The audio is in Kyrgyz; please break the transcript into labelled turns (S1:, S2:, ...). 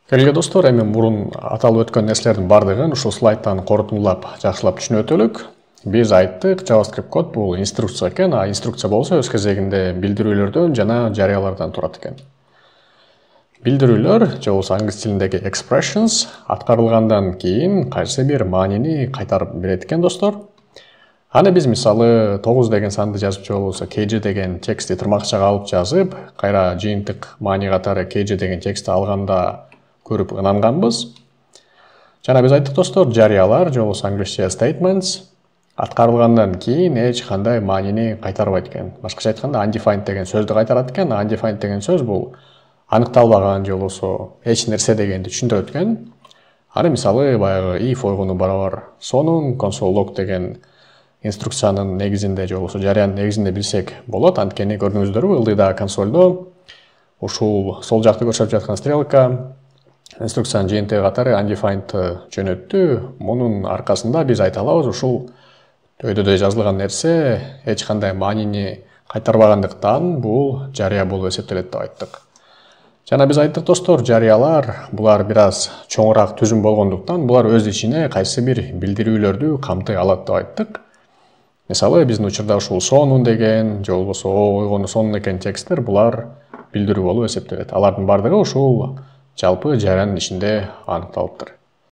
S1: Келге достор, эми мурун аталып өткөн нерселердин бардыгын ушул слайдтан корутундулап, жакшылап түшүнүп өтөлүк. Биз айттык, JavaScript код бул инструкция экен, а инструкция болсо өз кезегинде билдирүүлөрдөн жана жарыялардан турат экен. Билдирүүлөр, же болбосо англис тилиндеги expressions аткарылгандан кийин кайсы бир маанини кайтарып берет экен достор. Аны биз мисалы 9 деген санды жазып, же болбосо kg деген текстти тырмакчага алып жазып, кайра жыйынтык маани катары kg деген текстти алганда көрүп ынанганбыз. Жана биз айттык достор, жарыялар, же болбосо англисче statements аткарылгандан кийин эч кандай маанини кайтарбайт экен. Башкача айтканда undefined деген сөздү кайтарат экен. Undefined деген сөз бул аныкталбаган, же болбосо эч нерсе дегенди түшүндүрөт экен. Аны мисалы баягы if ойгону барабар сонун console log деген инструкциянын негизинде, же болбосо жарыянын негизинде билсек болот. Анткени көрдүңүздөрбү, ылдыйда консольдо ушул сол жакта көрсөтүп жаткан стрелка инструкциянын жыйынтыгы катары undefined жөнөттү. Мунун аркасында биз айта алабыз, ушул өйдөдө жазылган нерсе эч кандай маанини кайтарбагандыктан бул жарыя болуп эсептелет деп айттык. Жана биз айттык достор, жарыялар булар бир аз чоңураак түзүм болгондуктан булар өз ичине кайсы бир билдирүүлөрдү камтый алат деп айттык. Мисалы биздин учурда ушул сонун деген, же болбосо ойгону сонун экен тексттер булар билдирүү болуп эсептелет. Алардын бардыгы ушул жалпы жарыянын ичинде аныкталыптыр.